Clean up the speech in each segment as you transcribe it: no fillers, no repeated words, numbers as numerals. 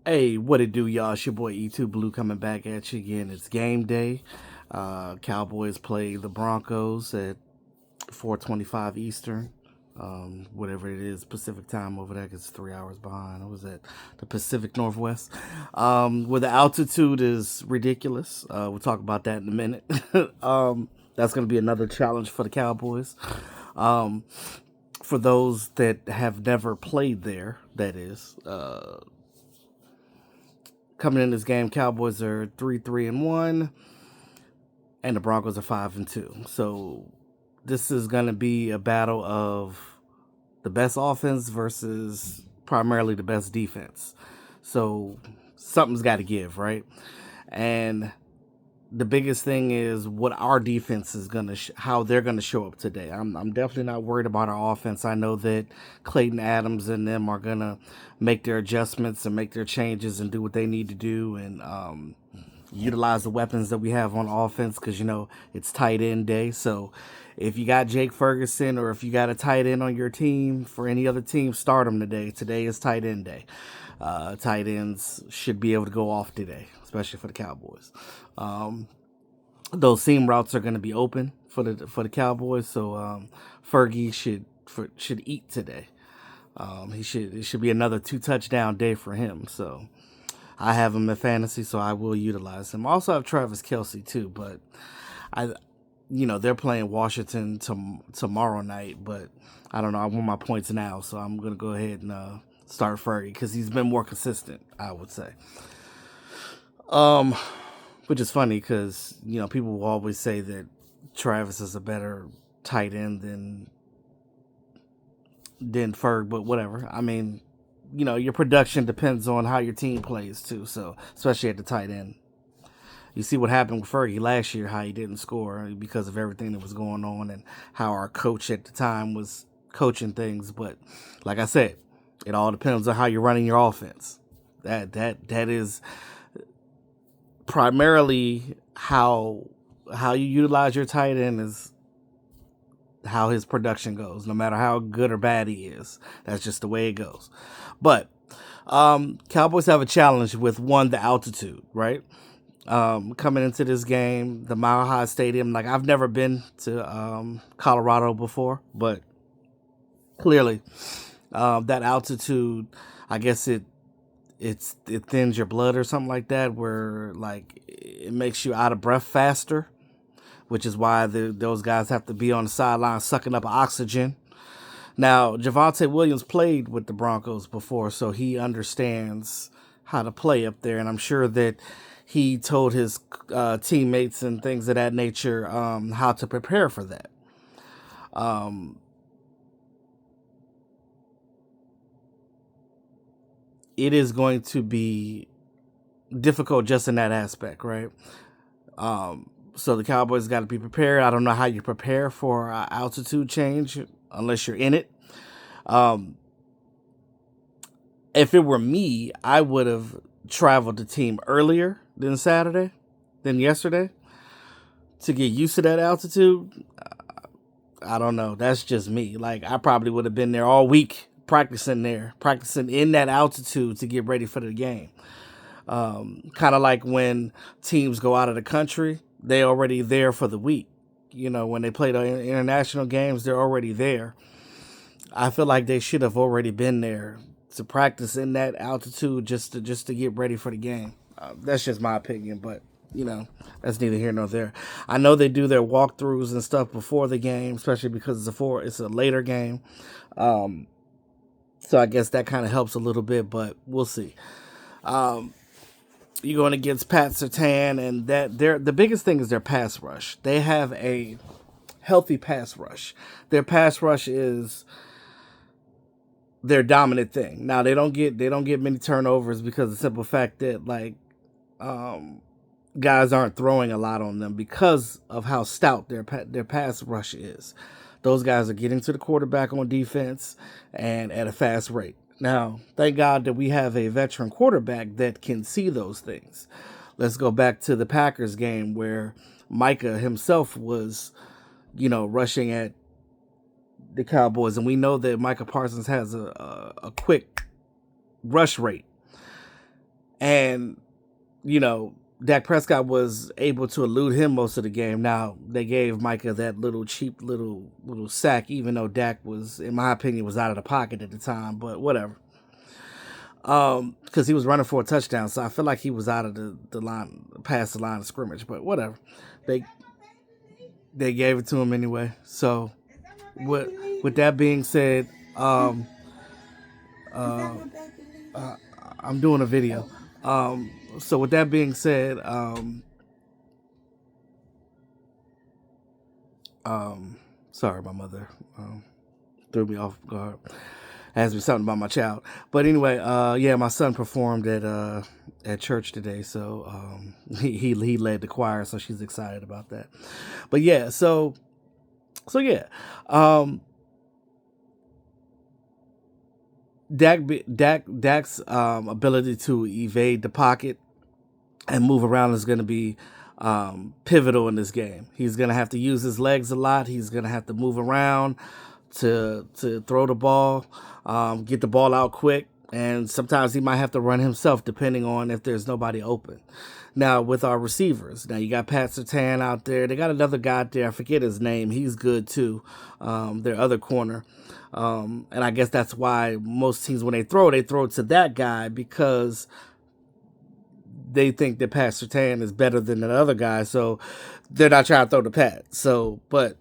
Hey, what it do, y'all? It's your boy E2 Blue coming back at you again. It's game day. Cowboys play the Broncos at 4:25 Eastern. Whatever it is, Pacific time over there, 'cause it's 3 hours behind. I was at the Pacific Northwest, where the altitude is ridiculous. We'll talk about that in a minute. That's going to be another challenge for the Cowboys. Um, for those that have never played there, that is. Coming in this game, Cowboys are 3-3-1, and the Broncos are 5-2. So this is going to be a battle of the best offense versus primarily the best defense. So something's got to give, right? And the biggest thing is what our defense is going to how they're going to show up today. I'm definitely not worried about our offense. I know that Clayton Adams and them are going to make their adjustments and make their changes and do what they need to do, and utilize the weapons that we have on offense, because it's tight end day. So if you got Jake Ferguson, or if you got a tight end on your team, for any other team, start them today. Today is tight end day. Tight ends should be able to go off today, especially for the Cowboys. Those seam routes are going to be open for the Cowboys, so Fergie should eat today. It should be another 2 touchdown day for him. So I have him in fantasy, so I will utilize him. I also have Travis Kelsey too, but I, they're playing Washington tomorrow night. But I don't know. I want my points now, so I'm gonna go ahead and start Fergie, because he's been more consistent, I would say. Um, which is funny, because people will always say that Travis is a better tight end than Ferg, but whatever. I mean, your production depends on how your team plays too. So especially at the tight end, you see what happened with Fergie last year, how he didn't score because of everything that was going on, and how our coach at the time was coaching things. But like I said, it all depends on how you're running your offense. That is primarily how you utilize your tight end, is how his production goes, no matter how good or bad he is. That's just the way it goes. But Cowboys have a challenge with, one, the altitude, right? Coming into this game, the Mile High Stadium. Like, I've never been to Colorado before, but clearly that altitude, I guess it thins your blood or something like that, where like it makes you out of breath faster, which is why those guys have to be on the sideline sucking up oxygen. Now, Javonte Williams played with the Broncos before, so he understands how to play up there, and I'm sure that he told his teammates and things of that nature how to prepare for that. Um, it is going to be difficult just in that aspect, right? So the Cowboys got to be prepared. I don't know how you prepare for altitude change unless you're in it. Um, if it were me, I would have traveled the team earlier than yesterday, to get used to that altitude. I don't know. That's just me. Like, I probably would have been there all week practicing in that altitude to get ready for the game. Kind of like when teams go out of the country, they already there for the week. When they play the international games, they're already there. I feel like they should have already been there to practice in that altitude, just to get ready for the game. That's just my opinion, but that's neither here nor there. I know they do their walkthroughs and stuff before the game, especially because it's a later game. So I guess that kind of helps a little bit, but we'll see. You're going against Pat Surtain, and the biggest thing is their pass rush. They have a healthy pass rush. Their pass rush is their dominant thing. Now they don't get many turnovers, because of the simple fact that, like, guys aren't throwing a lot on them because of how stout their pass rush is. Those guys are getting to the quarterback on defense, and at a fast rate. Now, thank God that we have a veteran quarterback that can see those things. Let's go back to the Packers game, where Micah himself was, rushing at the Cowboys, and we know that Micah Parsons has a quick rush rate. And, you know, Dak Prescott was able to elude him most of the game. Now, they gave Micah that little cheap little sack, even though Dak was, in my opinion, was out of the pocket at the time, but whatever. Because he was running for a touchdown, so I feel like he was out of the line, past the line of scrimmage, but whatever. They they gave it to him anyway. So, with that being said, uh, uh, I'm doing a video. So with that being said, sorry, my mother threw me off guard. Asked me something about my child, but anyway, yeah, my son performed at church today, so he led the choir, so she's excited about that. But yeah, so yeah, Dak's ability to evade the pocket and move around is going to be pivotal in this game. He's going to have to use his legs a lot. He's going to have to move around to throw the ball, get the ball out quick, and sometimes he might have to run himself depending on if there's nobody open. Now, with our receivers, now you got Pat Surtain out there. They got another guy out there. I forget his name. He's good too. Their other corner. And I guess that's why most teams, when they throw to that guy because they think that Pat Surtain is better than the other guy. So they're not trying to throw to Pat. So, but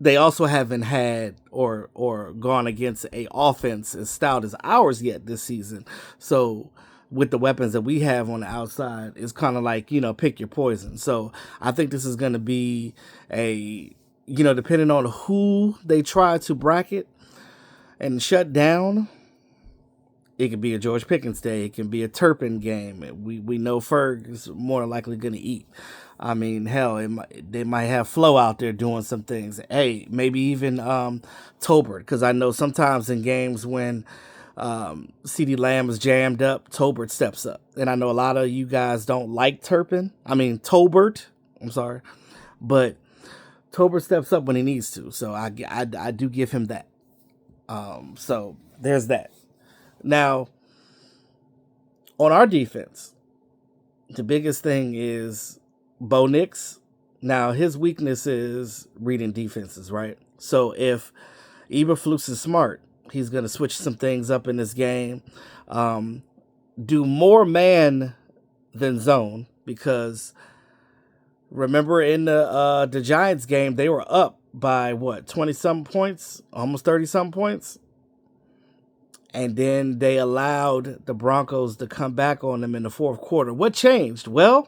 they also haven't had or gone against a offense as stout as ours yet this season. So with the weapons that we have on the outside, it's kind of like, pick your poison. So I think this is going to be a, depending on who they try to bracket and shut down, it could be a George Pickens day. It can be a Turpin game. We know Ferg is more likely going to eat. I mean, hell, they might have Flo out there doing some things. Hey, maybe even Tolbert, because I know sometimes in games when CeeDee Lamb is jammed up, Tolbert steps up. And I know a lot of you guys don't like Tolbert. I'm sorry. But Tolbert steps up when he needs to. So I do give him that. So there's that. Now, on our defense, the biggest thing is Bo Nix. Now, his weakness is reading defenses, right? So if Eberflus is smart, he's going to switch some things up in this game. Do more man than zone, because remember in the Giants game, they were up by 20-some points, almost 30-some points. And then they allowed the Broncos to come back on them in the fourth quarter. What changed? Well,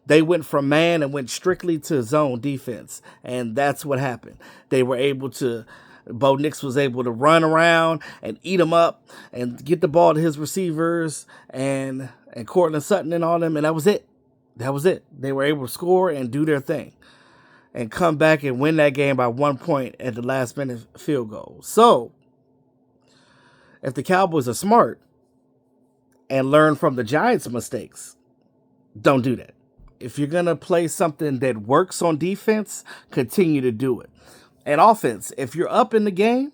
they went from man and went strictly to zone defense. And that's what happened. They were able to, Bo Nix was able to run around and eat them up and get the ball to his receivers and Cortland Sutton and all them. And that was it. They were able to score and do their thing and come back and win that game by 1 point at the last minute field goal. So, if the Cowboys are smart and learn from the Giants' mistakes, don't do that. If you're going to play something that works on defense, continue to do it. And offense, if you're up in the game,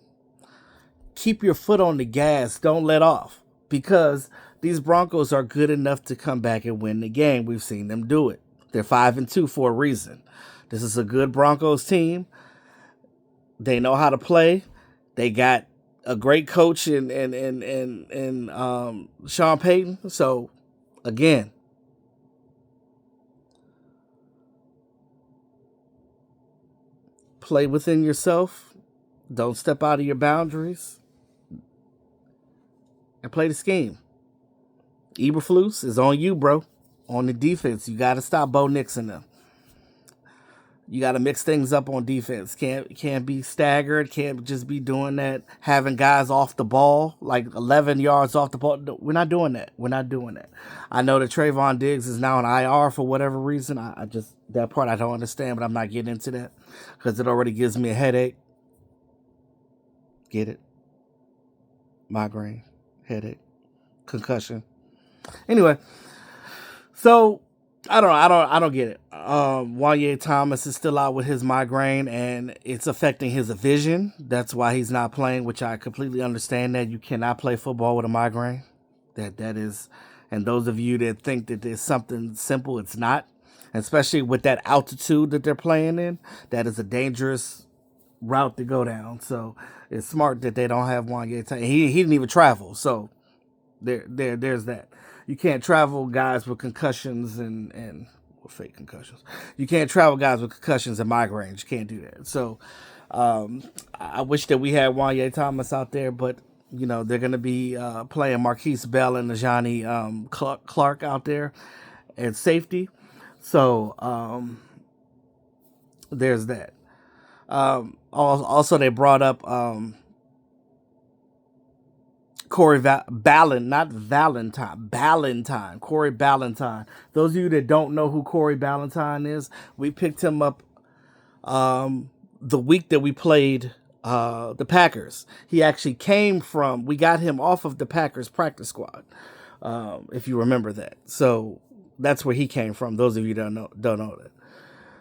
keep your foot on the gas. Don't let off, because these Broncos are good enough to come back and win the game. We've seen them do it. They're 5-2 for a reason. This is a good Broncos team. They know how to play. They got a great coach in Sean Payton. So, again, play within yourself. Don't step out of your boundaries. And play the scheme. Eberflus is on you, bro. On the defense, you got to stop Bo Nix and them. You got to mix things up on defense. Can't be staggered. Can't just be doing that. Having guys off the ball, like 11 yards off the ball. We're not doing that. I know that Trayvon Diggs is now on IR for whatever reason. I just, that part I don't understand, but I'm not getting into that because it already gives me a headache. Get it? Migraine, headache, concussion. Anyway, so I don't get it. Wanye Thomas is still out with his migraine, and it's affecting his vision. That's why he's not playing, which I completely understand. That you cannot play football with a migraine. That is And those of you that think that there's something simple, it's not. Especially with that altitude that they're playing in, that is a dangerous route to go down. So it's smart that they don't have Wanye Tyson. He didn't even travel. So there's that. You can't travel guys with concussions and fake concussions. You can't travel guys with concussions and migraines. You can't do that. So I wish that we had Wanye Thomas out there, but you know they're going to be playing Marquise Bell and Najani Clark out there at safety. So there's that. Also, they brought up Corey not Valentine, Ballantyne, Corey Ballantyne. Those of you that don't know who Corey Ballantyne is, we picked him up the week that we played the Packers. He actually we got him off of the Packers practice squad, if you remember that. So that's where he came from. Those of you don't know that.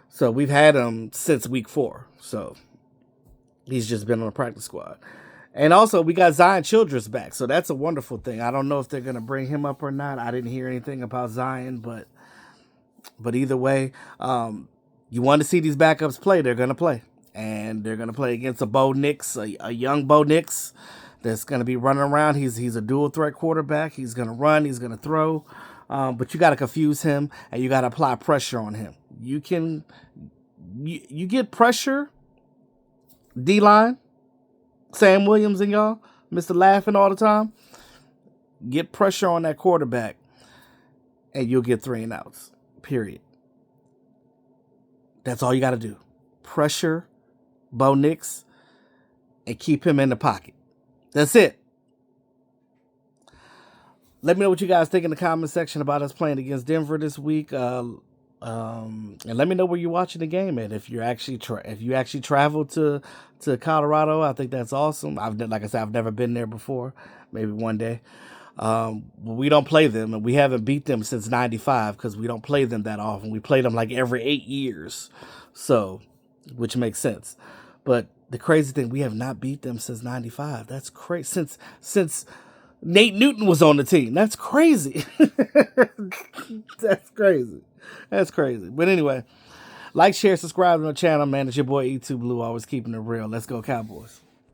So we've had him since week 4. So he's just been on the practice squad. And also, we got Zion Childress back, so that's a wonderful thing. I don't know if they're going to bring him up or not. I didn't hear anything about Zion, but either way, you want to see these backups play, they're going to play. And they're going to play against a Bo Nix, a young Bo Nix that's going to be running around. He's a dual-threat quarterback. He's going to run. He's going to throw. But you got to confuse him, and you got to apply pressure on him. You get pressure, D-line, Sam Williams and y'all, Mr. Laughing all the time. Get pressure on that quarterback, and you'll get 3 and outs, period. That's all you got to do. Pressure Bo Nix and keep him in the pocket. That's it. Let me know what you guys think in the comment section about us playing against Denver this week. And let me know where you're watching the game at. If you actually travel to Colorado, I think that's awesome. Like I said, I've never been there before. Maybe one day. We don't play them, and we haven't beat them since '95 because we don't play them that often. We play them like every 8 years, so which makes sense. But the crazy thing, we have not beat them since '95. That's crazy. Since Nate Newton was on the team. That's crazy. That's crazy. That's crazy. But anyway, like, share, subscribe to the channel, man. It's your boy E2 Blue, always keeping it real. Let's go, Cowboys.